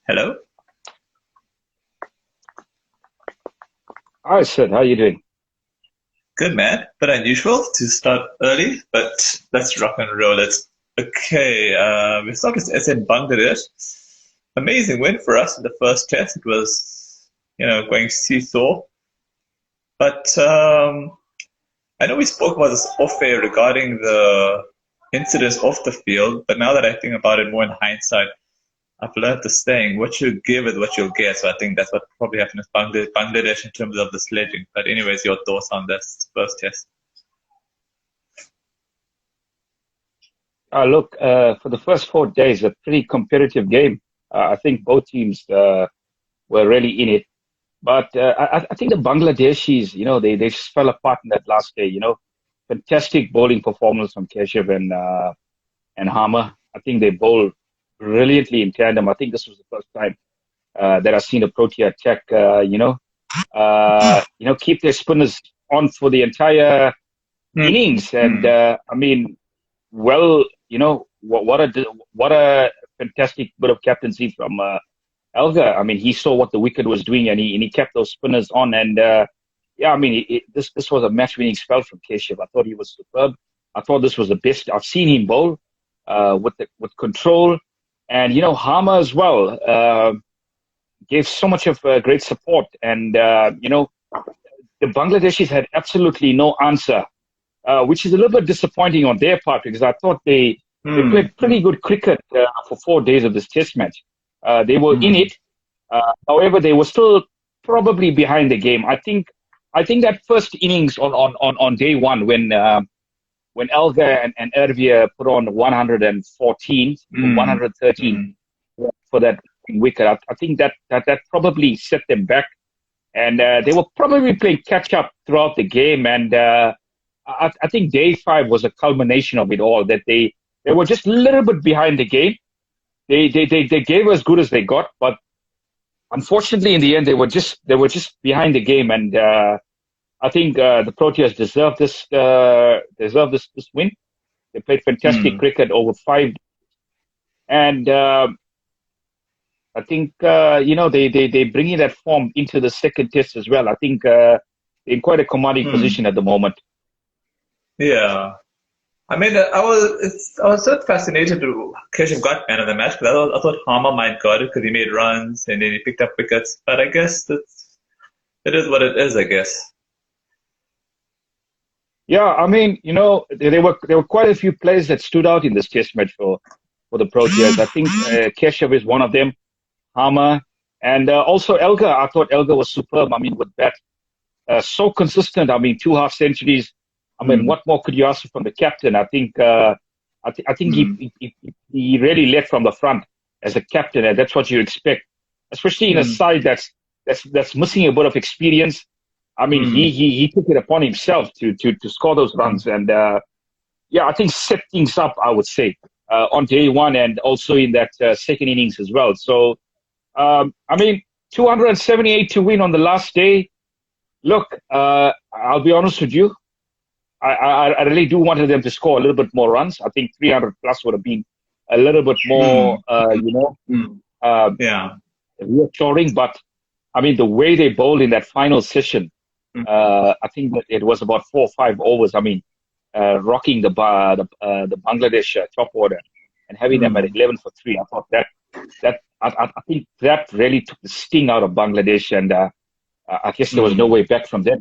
Hello? Hi, Sid. How you doing? Good, man. But unusual to start early, but let's rock and roll it. Okay, we start with SN Bangladesh. Amazing win for us in the first test. It was, going seesaw. But I know we spoke about this off air regarding the incidents off the field, but now that I think about it more in hindsight, I've learned the saying, what you give is what you'll get. So I think that's what probably happened with Bangladesh in terms of the sledging. But anyways, your thoughts on this first test? Look, for the first 4 days, a pretty competitive game. I think both teams were really in it. But I think the Bangladeshis, they just fell apart in that last day. Fantastic bowling performance from Keshav and Harmer. I think they bowled brilliantly in tandem. I think this was the first time that I've seen a Protea attack. Keep their spinners on for the entire Hmm. innings. And Hmm. I mean, well, what a fantastic bit of captaincy from Elgar. I mean, he saw what the wicket was doing, and he kept those spinners on. And yeah, I mean, this was a match-winning spell from Keshav. I thought he was superb. I thought this was the best I've seen him bowl with control, and Harmer as well gave so much of great support. And the Bangladeshis had absolutely no answer, which is a little bit disappointing on their part because I thought they Hmm. played pretty good cricket for 4 days of this test match. They were in Hmm. it. However, they were still probably behind the game. I think that first innings on day one when Elga and Ervia put on 114 or Hmm. 113 Hmm. for that wicket, I think that probably set them back, and they were probably playing catch up throughout the game. And I think day five was a culmination of it all. That they were just a little bit behind the game. They gave as good as they got, but unfortunately, in the end, they were just behind the game. And I think the Proteas deserve this win. They played fantastic Hmm. cricket over 5, and I think they bringing that form into the second test as well. I think they're in quite a commanding Hmm. position at the moment. Yeah. I mean, I was so fascinated to Keshav got man of the match because I thought Harmer might got it because he made runs and then he picked up wickets. But I guess it is what it is, I guess. Yeah, I mean, there were quite a few players that stood out in this test match for the Proteas. I think Keshav is one of them, Harmer, and also Elgar. I thought Elgar was superb. I mean, with bat, so consistent. I mean, two half centuries. I mean, Hmm. what more could you ask from the captain? I think he, Hmm. he he really led from the front as a captain, and that's what you expect, especially in a Hmm. side that's missing a bit of experience. I mean, he Hmm. he he took it upon himself to score those runs, and yeah, I think set things up. I would say on day one and also in that second innings as well. So I mean, 278 to win on the last day. Look, I'll be honest with you. I really do wanted them to score a little bit more runs. I think 300 plus would have been a little bit more, Hmm. Hmm. uh, Yeah. reassuring. But I mean, the way they bowled in that final session, Hmm. I think that it was about 4 or 5 overs. I mean, rocking the Bangladesh top order and having them at Hmm. 11 for 3. I thought I think that really took the sting out of Bangladesh, and I guess there was no Hmm. way back from them.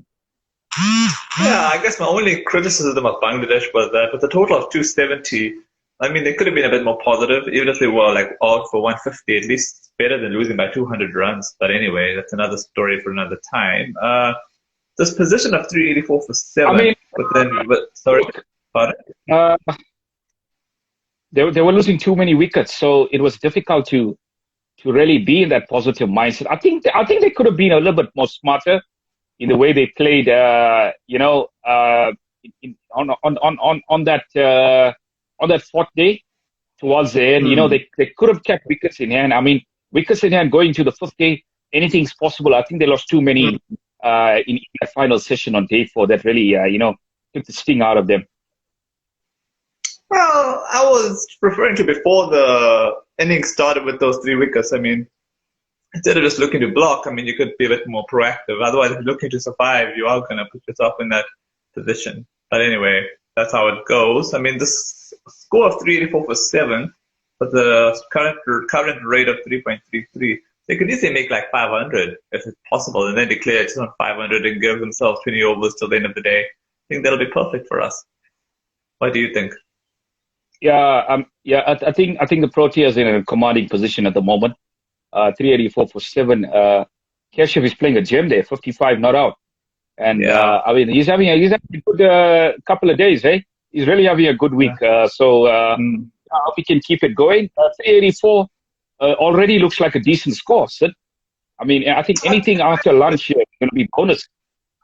Yeah, I guess my only criticism of Bangladesh was that with a total of 270, I mean, they could have been a bit more positive, even if they were like out for 150, at least it's better than losing by 200 runs. But anyway, that's another story for another time. This position of 384 for I seven, mean, but then, sorry, look, pardon? uh, they were losing too many wickets, so it was difficult to really be in that positive mindset. I think they could have been a little bit more smarter in the way they played. On that fourth day towards the end. Hmm. They could have kept wickets in hand. I mean, wickets in hand going to the fifth day, anything's possible. I think they lost too many in that final session on day four that really took the sting out of them. Well, I was referring to before the inning started with those three wickets. I mean, instead of just looking to block, I mean, you could be a bit more proactive. Otherwise, if you're looking to survive, you are going to put yourself in that position. But anyway, that's how it goes. I mean, the score of 384 for 7, but the current rate of 3.33. They could easily make like 500 if it's possible, and then declare it's on 500 and give themselves 20 overs till the end of the day. I think that'll be perfect for us. What do you think? I think the Proteas are in a commanding position at the moment. 384 for 7. Keshav is playing a gem there, 55 not out. And I mean, he's having a good couple of days, eh? He's really having a good week. I hope he can keep it going. 384 already looks like a decent score, Sid. I mean, I think anything after lunch here is going to be bonus.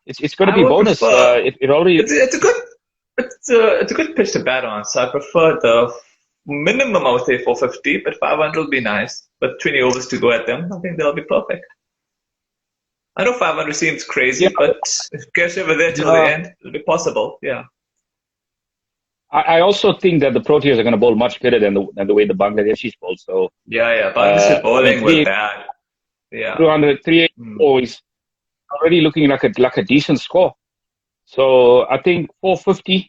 It's going to be bonus. It already. It's a good pitch to bat on. So I prefer the minimum. I would say 450, but 500 would be nice. But 20 overs to go at them, I think that'll be perfect. I know 500 seems crazy, but if Keshav were there till the end, it'll be possible. Yeah. I also think that the Proteas are going to bowl much better than the way the Bangladeshis bowl. So Bangladesh bowling was bad. Yeah, 200, 384 is already looking like a decent score. So I think 450.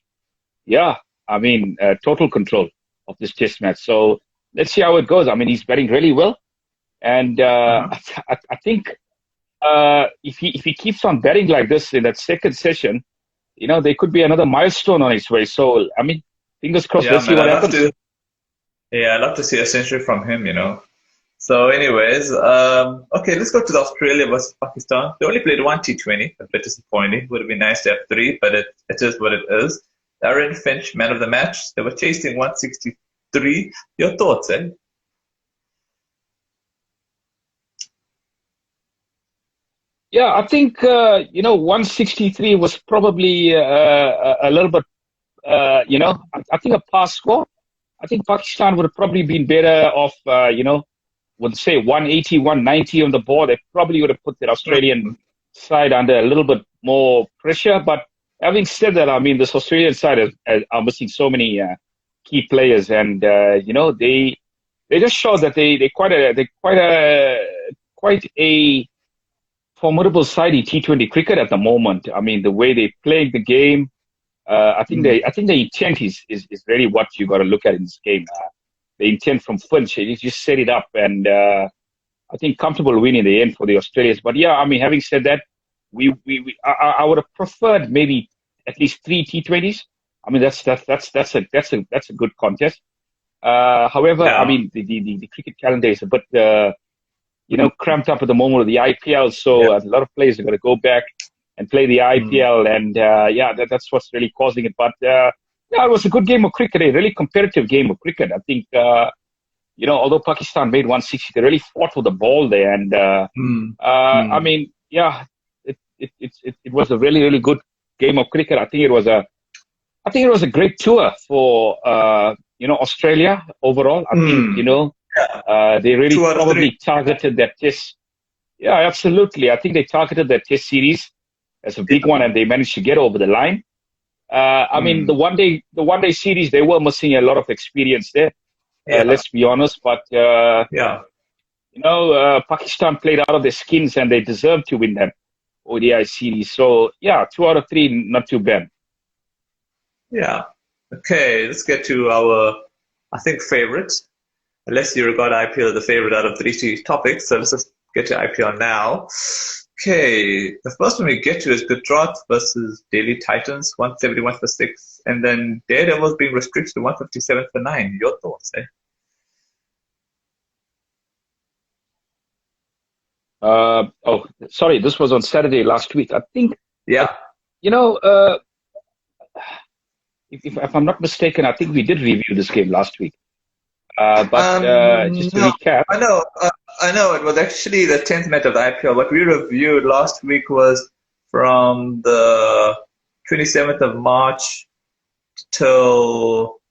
Yeah, I mean total control of this Test match. So let's see how it goes. I mean he's batting really well, and I think if he keeps on batting like this in that second session, you know, there could be another milestone on its way. So, I mean, fingers crossed. Let's see what happens. I'd love to see a century from him, you know. So, anyways, okay, let's go to the Australia versus Pakistan. They only played one T20, a bit disappointing. Would have been nice to have 3, but it is what it is. Aaron Finch, man of the match. They were chasing 163. Your thoughts, eh? Yeah, I think, 163 was probably a little bit, I think a pass score. I think Pakistan would have probably been better off, would say 180, 190 on the board. They probably would have put the Australian side under a little bit more pressure. But having said that, I mean, this Australian side are missing so many key players. And, they just showed that they're quite a formidable side in T20 cricket at the moment. I mean, the way they play the game, I think the intent is really what you got to look at in this game. The intent from Finch, he just set it up, and I think comfortable win in the end for the Australians. But yeah, I mean, having said that, I would have preferred maybe at least 3 T20s. I mean, that's a good contest. However, I mean, the cricket calendar is a bit cramped up at the moment with the IPL. So a lot of players are going to go back and play the IPL. And that's what's really causing it. But it was a good game of cricket, a really competitive game of cricket. I think, although Pakistan made 160, they really fought for the ball there. And I mean, it was a really, really good game of cricket. I think it was a great tour for, Australia overall. I think, they really probably targeted that test. Yeah, absolutely. I think they targeted that test series as a big one, and they managed to get over the line. I mean, the one day series, they were missing a lot of experience there. Let's be honest. But Pakistan played out of their skins, and they deserved to win that ODI series. So 2 out of 3, not too bad. Yeah. Okay, let's get to our, I think, favorites. Unless you regard IPL as the favorite out of the 3 topics, so let's just get to IPL now. Okay, the first one we get to is Gujarat versus Delhi Titans, 171 for 6, and then Daredevils being restricted to 157 for 9. Your thoughts, eh? Sorry, this was on Saturday last week. I think. Yeah. If I'm not mistaken, I think we did review this game last week. Just to recap. I know. It was actually the 10th match of the IPL. What we reviewed last week was from the 27th of March till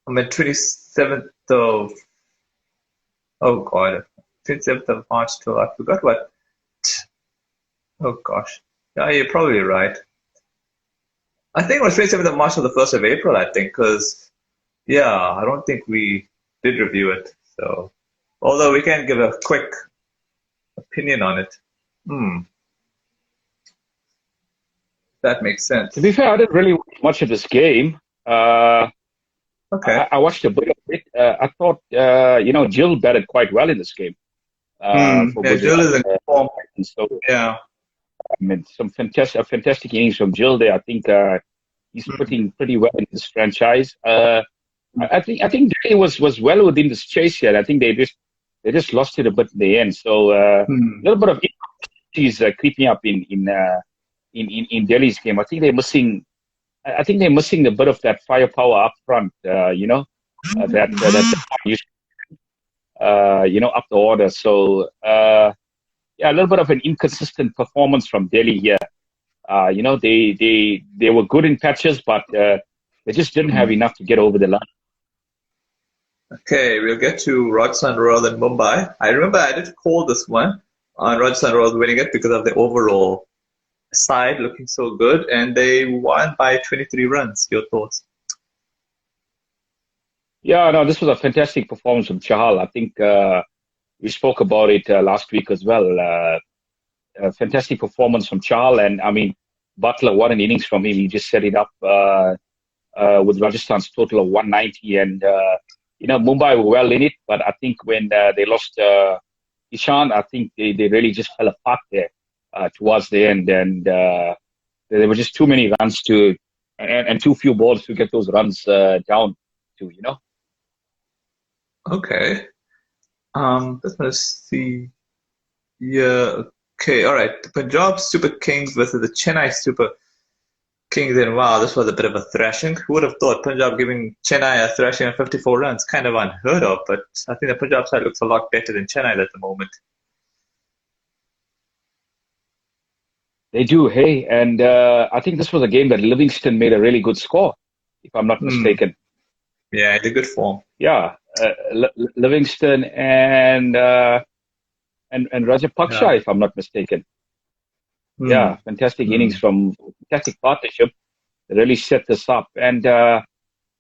27th of 27th of March till I forgot what. Oh gosh. Yeah, you're probably right. I think it was 27th of March till the 1st of April, I think, because I don't think we did review it. So Although we can give a quick opinion on it. Hmm, that makes To be sense. fair, I didn't really watch much of this game. Okay. I watched a bit of it. I thought, Jill batted quite well in this game for Yeah, Jill Gujarat. is in form. And so, Yeah. I mean, fantastic innings from Jill there. I think he's Mm, putting pretty well in this franchise. I think Delhi was well within this chase here. I think they just lost it a bit in the end. So a mm, little bit of inconsistencies creeping up in Delhi's game. I think they're missing a bit of that firepower up front. That up the order. So yeah, a little bit of an inconsistent performance from Delhi here. They were good in patches, but they just didn't have mm. enough to get over the line. Okay, we'll get to Rajasthan Royals and Mumbai. I remember I did call this one on Rajasthan Royals winning it because of the overall side looking so good, and they won by 23 runs. Your thoughts? Yeah, no, this was a fantastic performance from Chahal. I think we spoke about it last week as well. A fantastic performance from Chahal, and I mean Butler. What an innings from him! He just set it up with Rajasthan's total of 190, and Mumbai were well in it, but I think when they lost Ishan, I think they really just fell apart there towards the end, and there were just too many runs and too few balls to get those runs down to. Okay. Just want to see. Yeah. Okay. All right. The Punjab Super Kings versus the Chennai Super Kings. And wow, this was a bit of a thrashing. Who would have thought Punjab giving Chennai a thrashing of 54 runs? Kind of unheard of, but I think the Punjab side looks a lot better than Chennai at the moment. They do, hey, and I think this was a game that Livingston made a really good score, if I'm not Hmm. mistaken. Yeah, in a good form. Yeah, Livingston and Yeah. Rajapaksha, if I'm not mistaken. Hmm. Yeah, fantastic innings Hmm. from fantastic partnership. They really set this up. And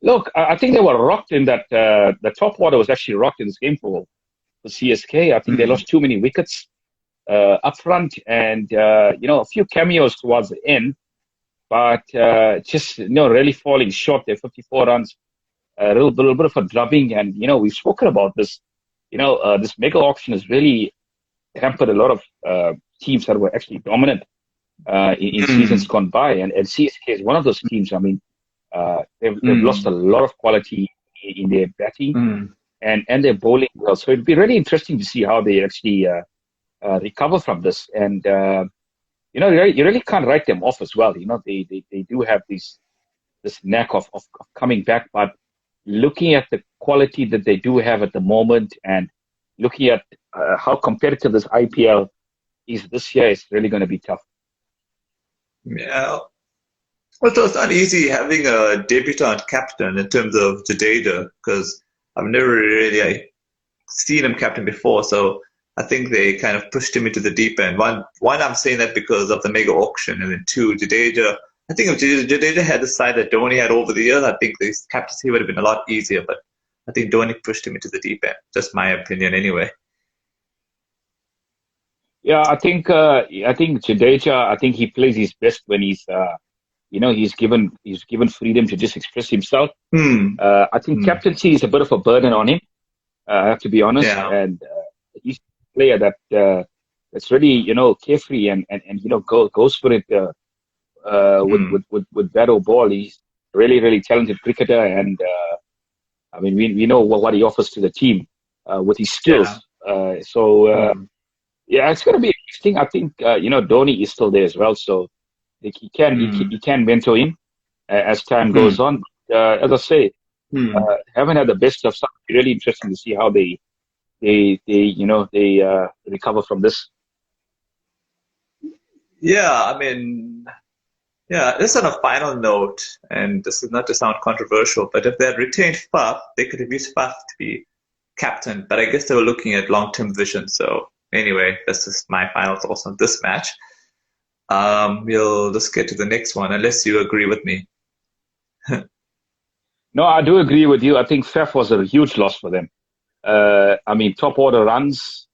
look, I think they were rocked in that the top order was actually rocked in this game for CSK. I think they Hmm. lost too many wickets up front, and a few cameos towards the end, but just really falling short. They're 54 runs, a little bit of a drubbing, and we've spoken about this. This mega auction has really hampered a lot of teams that were actually dominant in seasons Hmm. gone by, and CSK is one of those teams. I mean, they've lost a Hmm. lot of quality in their batting Hmm. and their bowling well. So it'd be really interesting to see how they actually recover from this. And you really can't write them off as well. They do have this knack of coming back, but looking at the quality that they do have at the moment and looking at how competitive this IPL is this year, it's really going to be tough. Yeah. Well, it's not easy having a debutant captain in terms of Jadeja because I've never really seen him captain before. So I think they kind of pushed him into the deep end. One, I'm saying that because of the mega auction, and then two, Jadeja. I think if Jadeja had the side that Dhoni had over the years, I think the captaincy would have been a lot easier. But I think Dhoni pushed him into the deep end. Just my opinion, anyway. Yeah, I think Jadeja. I think he plays his best when he's given freedom to just express himself. Hmm. I think Hmm. captaincy is a bit of a burden on him. I have to be honest, Yeah. and he's a player that's really carefree and goes for it Hmm. with bat or ball. He's really really talented cricketer, and I mean we know what he offers to the team with his Yeah. skills. So Hmm. yeah, it's going to be interesting. I think Dhoni is still there as well, so like, Hmm. he can mentor him as time goes Hmm. on. As I say, Hmm. haven't had the best of stuff. Really interesting to see how they recover from this. Yeah. I mean, yeah, this on a final note, and this is not to sound controversial, but if they had retained Faf, they could have used Faf to be captain. But I guess they were looking at long-term vision. So anyway, that's just my final thoughts on this match. We'll just get to the next one, unless you agree with me. No, I do agree with you. I think Faf was a huge loss for them. I mean, top order runs.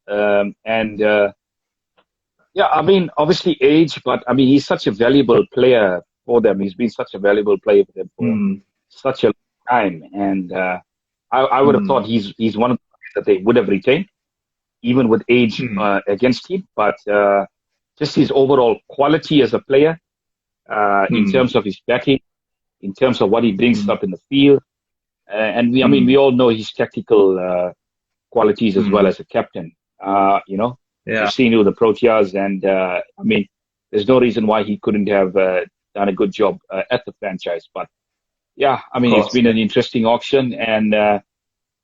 Yeah, I mean, obviously age, but I mean, he's such a valuable player for them. He's been such a valuable player for them for Hmm. such a long time. And I would have thought Hmm. he's one of the players that they would have retained, even with age Hmm. against him. But just his overall quality as a player, in Hmm. terms of his batting, in terms of what he brings Hmm. up in the field. I mean, we Hmm. all know his tactical qualities as well Hmm. as a captain. You know, we've Yeah, seen it with the Proteas, and I mean, there's no reason why he couldn't have done a good job at the franchise. But yeah, I of mean, it's course. been Yeah. an interesting auction, and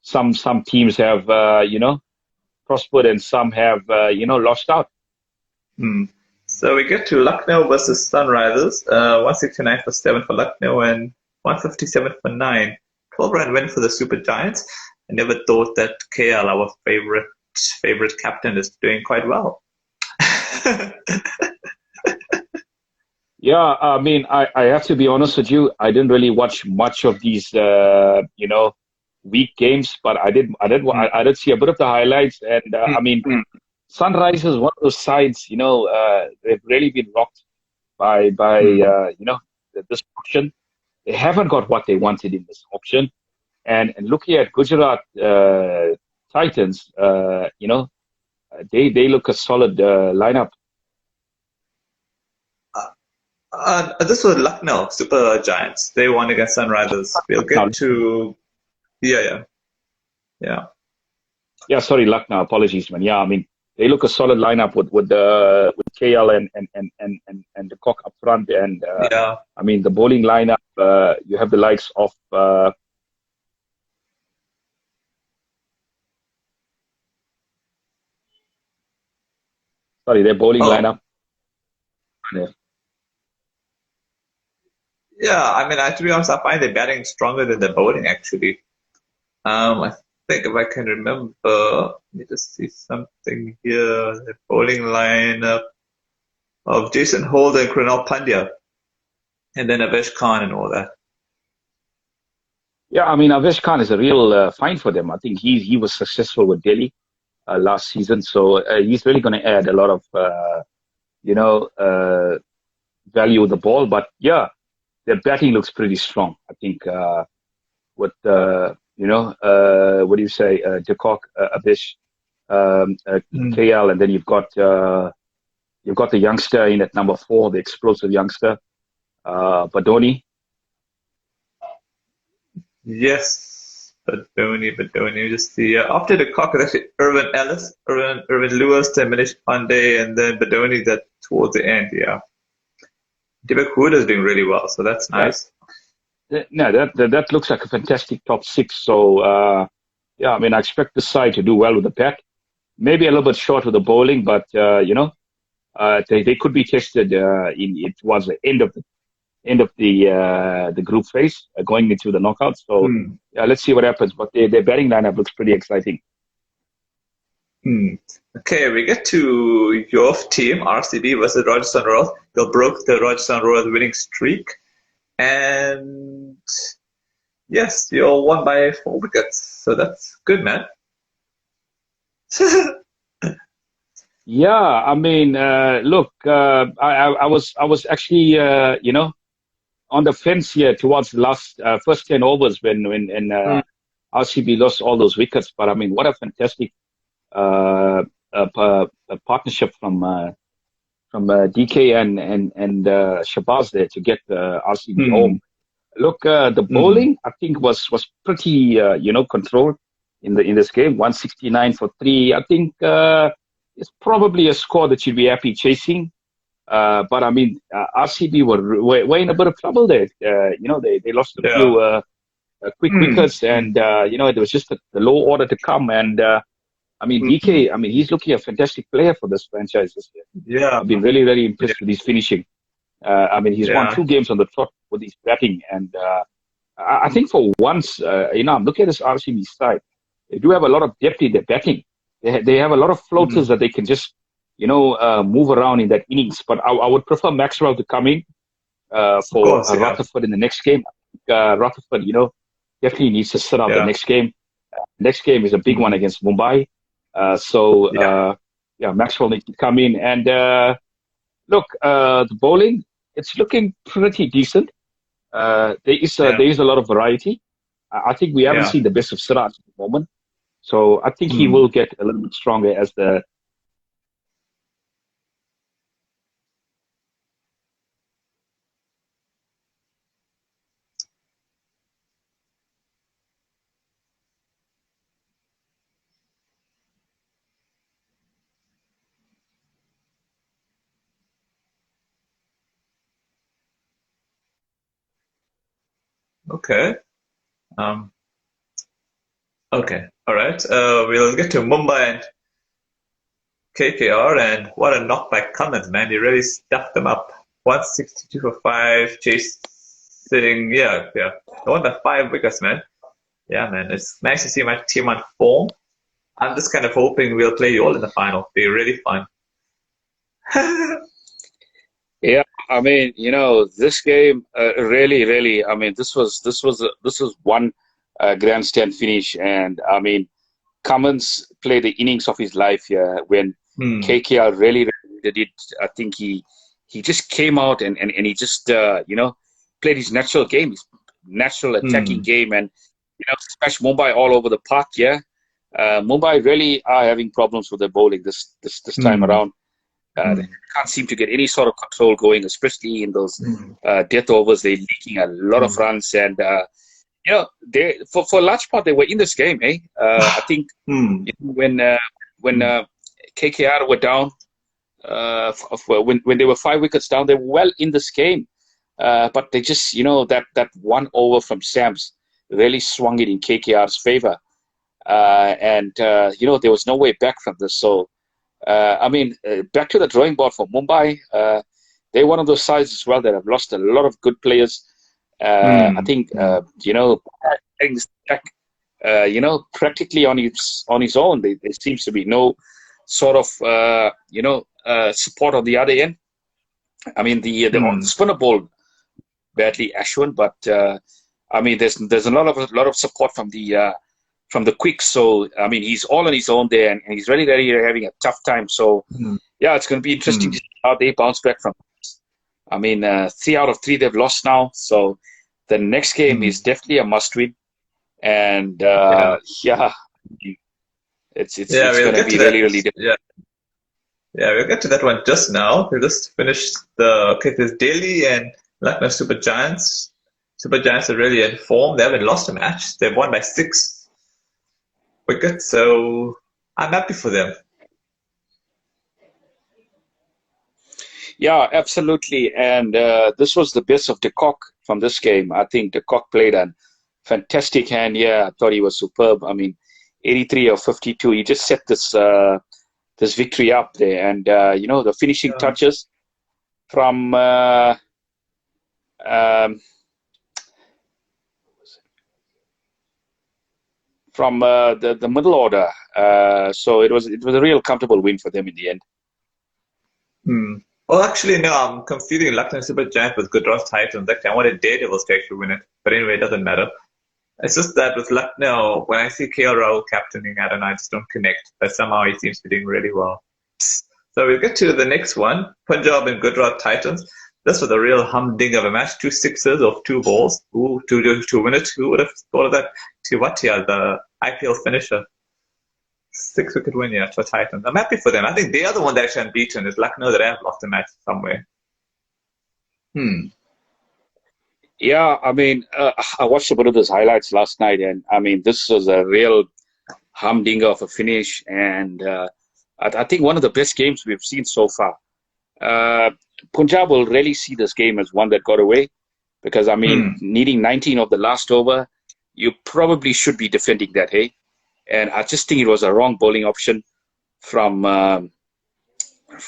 some teams have prospered, and some have lost out. Hmm. So we get to Lucknow versus Sunrisers. 169 for 7 for Lucknow and 157 for 9. 12-run win for the Super Giants. I never thought that KL, our favorite captain, is doing quite well. Yeah, I mean, I have to be honest with you. I didn't really watch much of these, week games, but Mm, I did see a bit of the highlights. And mm, I mean, mm, Sunrise is one of those sides, they've really been rocked by mm. this auction. They haven't got what they wanted in this auction. And looking at Gujarat Titans, they look a solid lineup. This was Lucknow Super Giants. They won against Sunrisers. We'll Now, get to yeah. Yeah. yeah, sorry, Lucknow. Apologies, man. Yeah, I mean, they look a solid lineup with KL and the Cock up front, and Yeah. I mean the bowling lineup. You have the likes of sorry, their bowling Oh, lineup. Yeah, yeah. I mean, to be honest, I find the batting stronger than the bowling actually. I think if I can remember, let me just see something here. The bowling lineup of Jason Holder and Krunal Pandya, and then Avish Khan and all that. yeah. I mean, Avish Khan is a real find for them. I think he was successful with Delhi last season, so he's really going to add a lot of you know uh, value with the ball. But yeah, their batting looks pretty strong. I think with what do you say, De Kock, Abish, Mm. KL, and then you've got the youngster in at number 4, the explosive youngster, Badoni. Yes, Badoni. Just see. After the cock, it's actually Irvin Ellis, Irvin Lewis, then Manish Pandey, and then Badoni that towards the end. Yeah, Divek Hood is doing really well, so that's Yeah, nice. no, that looks like a fantastic top 6. So yeah, I mean, I expect the side to do well with the pack. Maybe a little bit short with the bowling, but they could be tested towards the end of the group phase, going into the knockouts. So Hmm. yeah, let's see what happens. But their batting lineup looks pretty exciting. Hmm. Okay, we get to your team, RCB versus Rajasthan Royals. They broke the Rajasthan Royals winning streak, and yes, you all won by 4 wickets, so that's good, man. Yeah, I mean, look, I was actually on the fence here towards the last first 10 overs when RCB lost all those wickets. But I mean, what a fantastic partnership from DK and Shabazz there to get RCB home. Hmm. Look, the Hmm. bowling I think was pretty controlled in this game. 169 for 3. I think it's probably a score that you'd be happy chasing. But I mean, RCB were in a bit of trouble there. They lost a Yeah. few quick Hmm. wickets, Hmm. and it was just the low order to come. And I mean, Hmm. DK, I mean, he's looking a fantastic player for this franchise this year. Yeah. I've been really, really Yeah. impressed with his finishing. I mean, he's won Yeah. 2 games on the trot with his batting, and I think for once, I'm looking at this RCB side. They do have a lot of depth in their batting. They have a lot of Hmm. floaters that they can just, move around in that innings. But I would prefer Maxwell to come in Of for course. Yeah. Rutherford in the next game. Rutherford, definitely needs to sit out the Yeah. next game. Next game is a big one against Mumbai. Yeah, Maxwell needs to come in. And look, the bowling, it's looking pretty decent. There is a lot of variety. I think we haven't seen the best of Siddharth at the moment. So I think he will get a little bit stronger as the. Okay. Okay. All right. We'll get to Mumbai and KKR, and what a knock by Cummins, man. He really stuffed them up. 162 for 5, chasing, yeah. They won by 5 wickets, man. Yeah, man. It's nice to see my team on form. I'm just kind of hoping we'll play you all in the final. Be really fun. Yeah, I mean, this game really. I mean, this was one grandstand finish, and I mean, Cummins played the innings of his life here when KKR really did it. I think he just came out and he just played his natural game, his natural attacking game, and smashed Mumbai all over the park. Yeah, Mumbai really are having problems with their bowling this time around. They can't seem to get any sort of control going, especially in those death overs. They're leaking a lot of runs, and they for a large part they were in this game. I think when KKR were down, when they were 5 wickets down, they were well in this game, but they just that one over from Sams really swung it in KKR's favor, and there was no way back from this. So. I mean, back to the drawing board for Mumbai. They're one of those sides as well that have lost a lot of good players. I think getting this back, practically on his own. There seems to be no sort of support on the other end. I mean, the spinner ball badly Ashwin, but I mean, there's a lot of support from the quick. So, I mean, he's all on his own there, and he's really having a tough time. So, yeah, it's going to be interesting to see how they bounce back from this. I mean, 3 out of 3 they've lost now. So, the next game is definitely a must-win. And, it's going to be really difficult. Yeah, we'll get to that one just now. We just finished there's Delhi and Lucknow Super Giants. Super Giants are really in form. They haven't lost a match. They've won by 6 wickets, so I'm happy for them. Yeah, absolutely. And this was the best of de Kock from this game. I think de Kock played a fantastic hand. Yeah, I thought he was superb. I mean, 83 or 52. He just set this victory up there. And, the finishing touches from the middle order. So it was a real comfortable win for them in the end. Well, actually, no, I'm confusing Lucknow Super Giants with Gujarat Titans. Actually, I wanted Daredevils to actually win it. But anyway, it doesn't matter. It's just that with Lucknow, when I see KL Rahul captaining, I don't know, I just don't connect. But somehow he seems to be doing really well. So we'll get to the next one, Punjab and Gujarat Titans. This was a real humdinger of a match. 2 sixes of 2 balls. To win it. Who would have thought of that? Tiwatia, the IPL finisher. 6 wicket win, yeah, for Titans. I'm happy for them. I think they are the one that actually unbeaten. It's Lucknow that have lost the match somewhere. Yeah, I mean, I watched a bit of those highlights last night, and I mean, this was a real humdinger of a finish, and I think one of the best games we've seen so far. Punjab will really see this game as one that got away, because I mean, needing 19 of the last over, you probably should be defending that, hey? And I just think it was a wrong bowling option from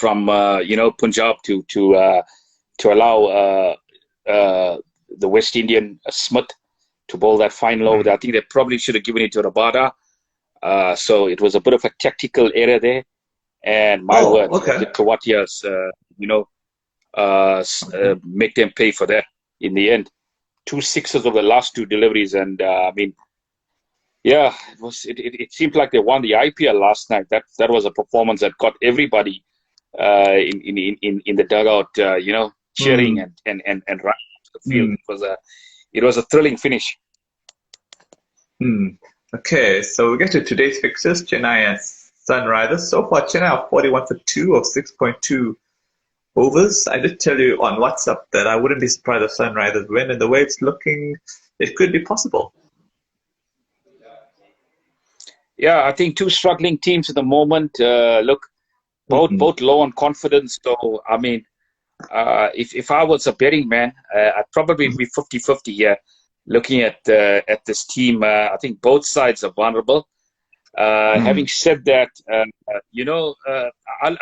Punjab to allow the West Indian Smith to bowl that final over. I think they probably should have given it to Rabada. So it was a bit of a tactical error there. And my word, the Kawatias, make them pay for that in the end. 2 sixes of the last 2 deliveries, and I mean, Yeah, it was. It seemed like they won the IPL last night. That was a performance that got everybody in the dugout, cheering Hmm. and running to the field. Hmm. It was a thrilling finish. Hmm. Okay, so we get to today's fixtures, Chennai and Sunrisers. So far, Chennai are 41 for 2 of 6.2 overs. I did tell you on WhatsApp that I wouldn't be surprised if Sunrisers win, and the way it's looking, it could be possible. Yeah, I think two struggling teams at the moment. Look, both Hmm. both low on confidence. So I mean, if I was a betting man, I'd probably be 50-50 here. Looking at this team, I think both sides are vulnerable. Hmm. Having said that, I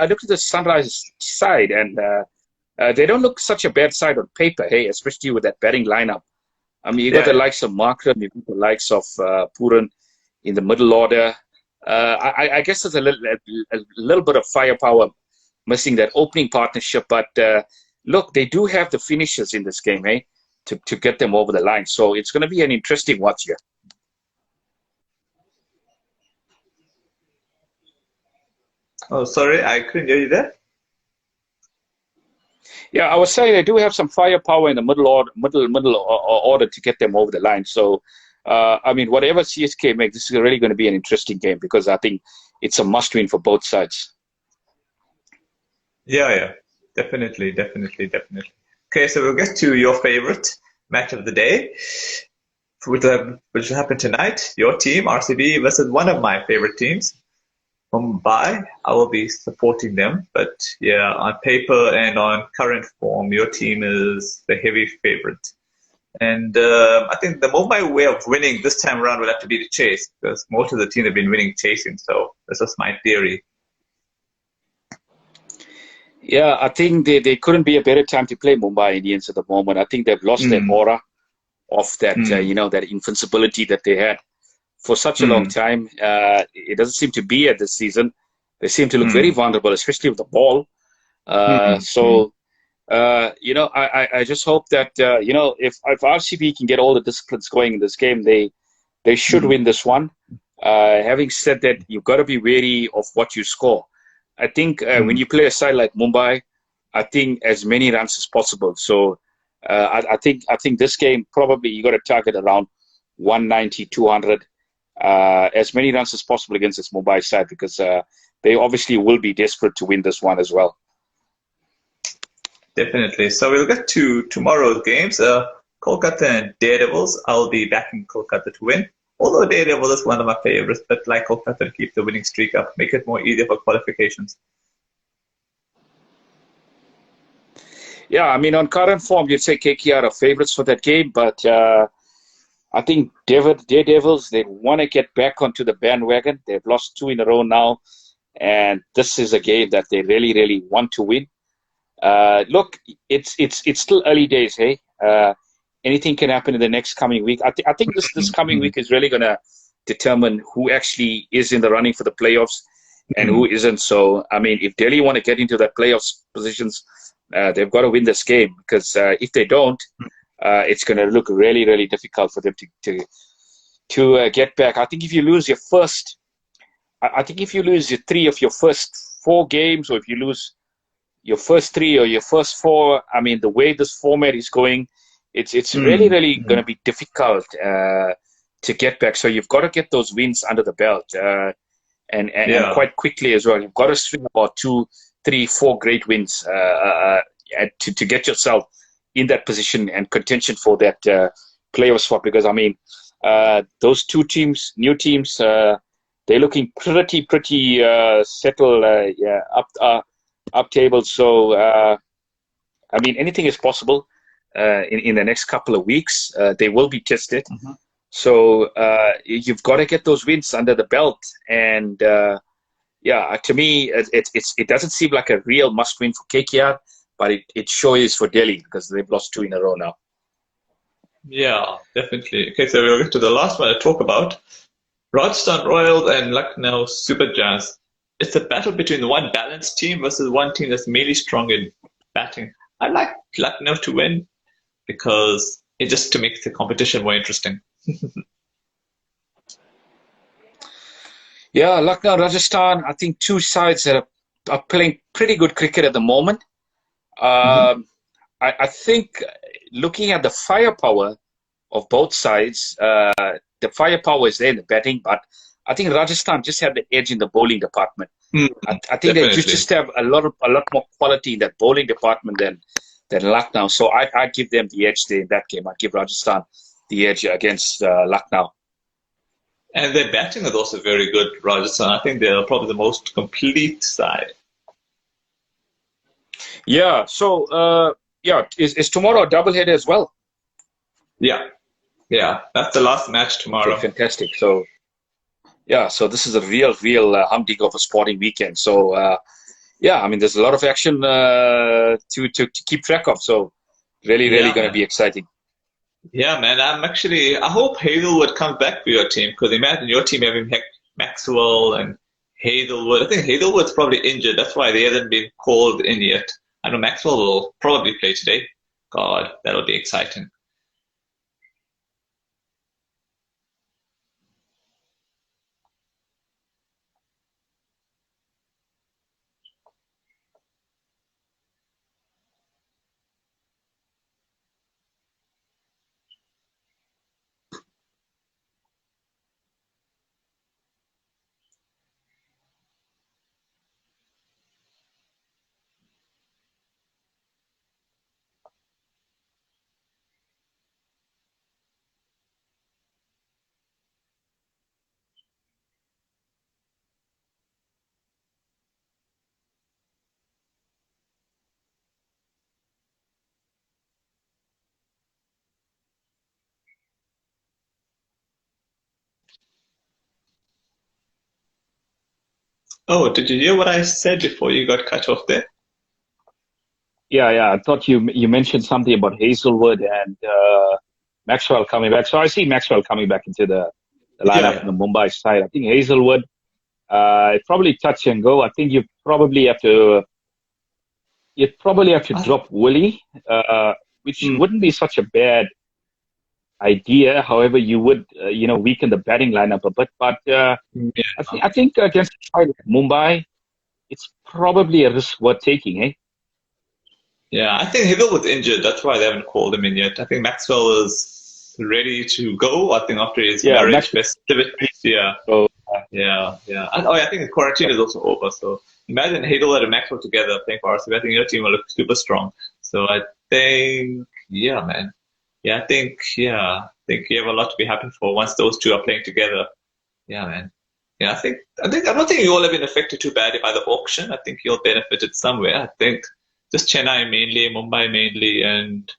looked at the Sunrise side, and they don't look such a bad side on paper. Hey, especially with that batting lineup. I mean, you got Yeah, the yeah. likes of Markram, you got the likes of Puran in the middle order. I guess there's a little bit of firepower missing that opening partnership, but look, they do have the finishers in this game, hey, to get them over the line. So it's going to be an interesting watch here. Oh, sorry, I couldn't hear you there. Yeah, I was saying they do have some firepower in the middle order to get them over the line. So, I mean, whatever CSK make, this is really going to be an interesting game because I think it's a must-win for both sides. Yeah, yeah. Definitely, definitely, definitely. Okay, so we'll get to your favorite match of the day, which will happen tonight. Your team, RCB, versus one of my favorite teams, Mumbai. I will be supporting them, but yeah, on paper and on current form, your team is the heavy favorite. And I think the Mumbai way of winning this time around will have to be to chase, because most of the team have been winning chasing. So this was my theory. Yeah, I think they couldn't be a better time to play Mumbai Indians at the moment. I think they've lost that Mm, aura of that, mm, that invincibility that they had for such a long mm, time. It doesn't seem to be at this season. They seem to look very mm, vulnerable, especially with the ball. mm, mm, I just hope that if RCB can get all the disciplines going in this game, they should mm, win this one. Having said that, you've got to be wary of what you score. I think when mm. you play a side like Mumbai, I think as many runs as possible. So I think this game probably you got to target around 190, 200, as many runs as possible against this Mumbai side because they obviously will be desperate to win this one as well. Definitely. So we'll get to tomorrow's games. Kolkata and Daredevils. I'll be backing Kolkata to win. Although Daredevil is one of my favorites, but like Kolkata to keep the winning streak up, make it more easier for qualifications. Yeah, I mean, on current form, you'd say KKR are favorites for that game, but I think Daredevils, they want to get back onto the bandwagon. They've lost two in a row now, and this is a game that they really, really want to win. Look, it's still early days, hey. Anything can happen in the next coming week. I think this coming Mm, week is really gonna determine who actually is in the running for the playoffs and who mm, isn't. So, I mean, if Delhi want to get into the playoffs positions, they've got to win this game because if they don't, it's going to look really, really difficult for them to get back. I think if you lose your first, I think if you lose your three of your first four games, or if you lose your first three or your first four, I mean, the way this format is going, it's really, mm, really going mm. to be difficult to get back. So you've got to get those wins under the belt, and Yeah, quite quickly as well. You've got to string about two, three, four great wins to get yourself in that position and contention for that playoff spot. Because I mean, those two teams, new teams, they're looking pretty settled, yeah, up table. So I mean, anything is possible in the next couple of weeks. They will be tested. mhm. So you've got to get those wins under the belt. And yeah, to me, it doesn't seem like a real must win for KKR, but it sure is for Delhi because they've lost two in a row now. Yeah, definitely. Okay, so we'll get to the last one to talk about. Rajasthan Royals and Lucknow Super Giants. It's a battle between one balanced team versus one team that's mainly strong in batting. I like Lucknow to win because it just to make the competition more interesting. Yeah, Lucknow, Rajasthan, I think two sides that are playing pretty good cricket at the moment. Hmm. Um, I think looking at the firepower of both sides, the firepower is there in the batting, but I think Rajasthan just had the edge in the bowling department. Mm, I think they definitely. just have a lot more quality in that bowling department than Lucknow. So I give them the edge there in that game. I give Rajasthan the edge against Lucknow. And their batting is also very good, Rajasthan. I think they're probably the most complete side. Yeah. So yeah, is tomorrow a doubleheader as well? Yeah, yeah. That's the last match Okay, tomorrow. fantastic. So yeah, so this is a real humdinger of a sporting weekend. So yeah, I mean, there's a lot of action to keep track of. So really Yeah, going to man. be exciting. Yeah, man. I hope Hazelwood comes back for your team because imagine your team having Maxwell and Hazelwood. I think Hazelwood's probably injured. That's why they haven't been called in yet. I know Maxwell will probably play today. God, that'll be exciting. Oh, did you hear what I said before you got cut off there? Yeah. I thought you mentioned something about Hazelwood and Maxwell coming back. So I see Maxwell coming back into the Yeah, lineup on yeah. the Mumbai side. I think Hazelwood, probably touch and go. I think you probably have to I, drop Willie, which mm, wouldn't be such a bad idea. However, you would weaken the batting lineup a bit. But yeah. I think against a side like Mumbai, it's probably a risk worth taking, eh? Yeah, I think Hazelwood's injured. That's why they haven't called him in yet. I think Maxwell is ready to go. I think after his Yeah, marriage Maxwell. festivities. Yeah, So yeah, yeah. And, oh, yeah, I think the quarantine is also over. So imagine Hazelwood and Maxwell together playing for RCB. I think your team will look super strong. So I think, yeah, man. I think you have a lot to be happy for once those two are playing together. Yeah, man. Yeah, I don't think you all have been affected too badly by the auction. I think you all benefited somewhere. I think just Chennai mainly, Mumbai mainly, and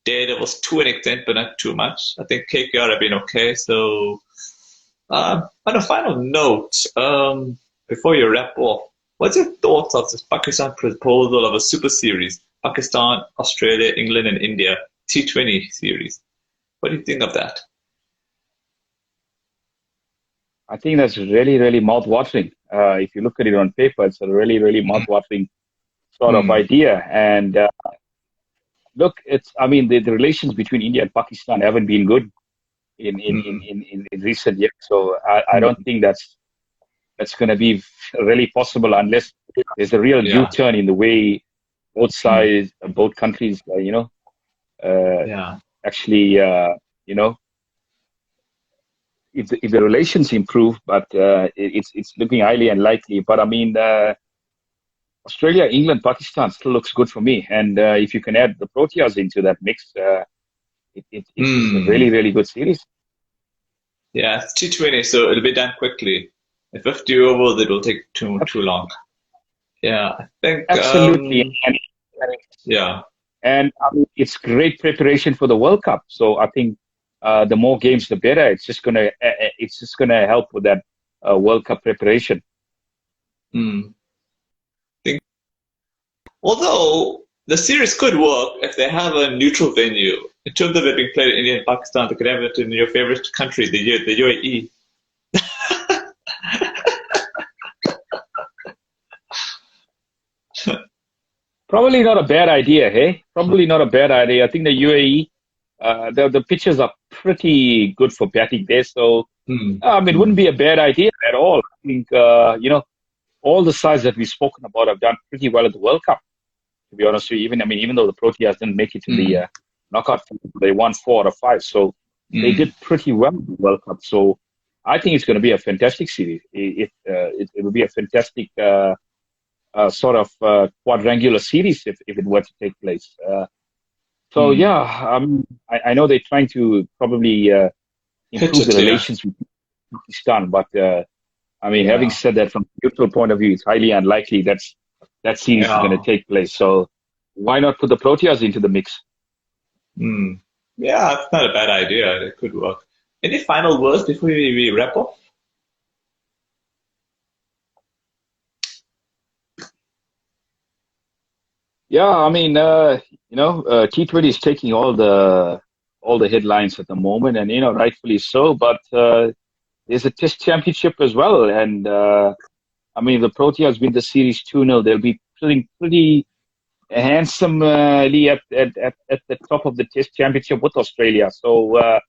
Daredevils to an extent, but not too much. I think KKR have been okay. So, on a final note, before you wrap off, what's your thoughts of this Pakistan proposal of a super series? Pakistan, Australia, England, and India T20 series. What do you think of that? I think that's really mouth-watering. If you look at it on paper, it's a really mouth-watering sort of Hmm. idea. And look, I mean, the relations between India and Pakistan haven't been good Hmm. in recent years. So I don't think that's going to be really possible unless there's a real Yeah. U-turn in the way both Hmm. sides, both countries, uh, Yeah. actually, you know, if the relations improve, but it's looking highly unlikely. But I mean, Australia, England, Pakistan still looks good for me. And if you can add the Proteas into that mix, it's a Hmm. really good series. Yeah, it's T20, so it'll be done quickly. If 50 overs, it will take too long. Yeah, I think Absolutely. yeah. And I mean, it's great preparation for the World Cup. So I think the more games, the better. It's just gonna help with that World Cup preparation. Hmm. Think although the series could work if they have a neutral venue. In terms of it being played in India and Pakistan, they could have it in your favorite country, the UAE. Probably not a bad idea, hey? Probably not a bad idea. I think the UAE, the pitches are pretty good for batting there. So I mean, it wouldn't be a bad idea at all. I think, all the sides that we've spoken about have done pretty well at the World Cup, to be honest with you. Even though the Proteas didn't make it to the knockout, they won 4 out of 5. So they did pretty well in the World Cup. So I think it's going to be a fantastic series. It will be a fantastic sort of quadrangular series if it were to take place. I know they're trying to probably improve the relations with Pakistan, but having said that, from a neutral point of view, it's highly unlikely that series is going to take place. So why not put the Proteas into the mix? Yeah, it's not a bad idea. It could work. Any final words before we wrap up? Yeah, I mean, T20 is taking all the headlines at the moment, and rightfully so. But there's a Test Championship as well, and if the Proteas win the series 2-0, they'll be pretty handsomely at the top of the Test Championship with Australia. So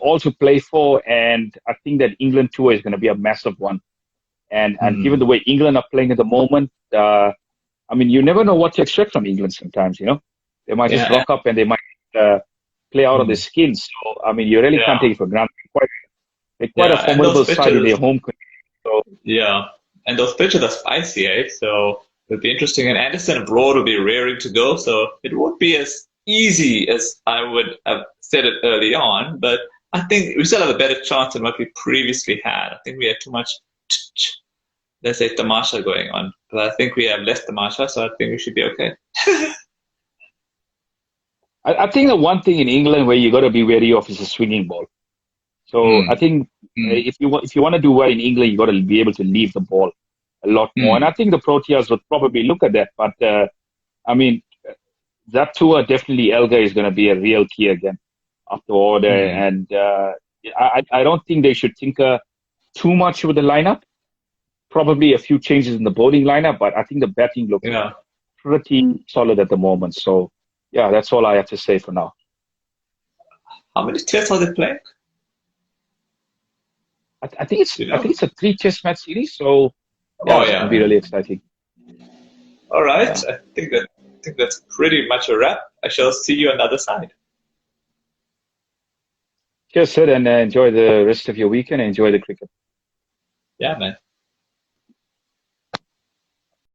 all to play for, and I think that England tour is going to be a massive one. And given the way England are playing at the moment, you never know what to expect from England sometimes, They might just rock up and they might play out of their skin. So, you really can't take it for granted. They're quite a formidable side in their home country. So. Yeah, and those pitches are spicy, eh? So it'll be interesting. And Anderson and Broad will be raring to go, so it won't be as easy as I would have said it early on, but I think we still have a better chance than what we previously had. I think we had too much let's say tamasha going on, but I think we have less tamasha, so I think we should be okay. I think the one thing in England where you got to be wary of is the swinging ball. So I think if you want to do well in England, you got to be able to leave the ball a lot more. And I think the Proteas would probably look at that. But that tour definitely Elgar is going to be a real key again after order. And I don't think they should tinker too much with the lineup. Probably a few changes in the bowling lineup, but I think the batting looks pretty solid at the moment. So yeah, that's all I have to say for now. How many tests are they playing? I think it's a 3 test match series, so it's going to be really exciting. All right, I think that's pretty much a wrap. I shall see you on the other side. Cheers, Sid, and enjoy the rest of your weekend. Enjoy the cricket. Yeah, man.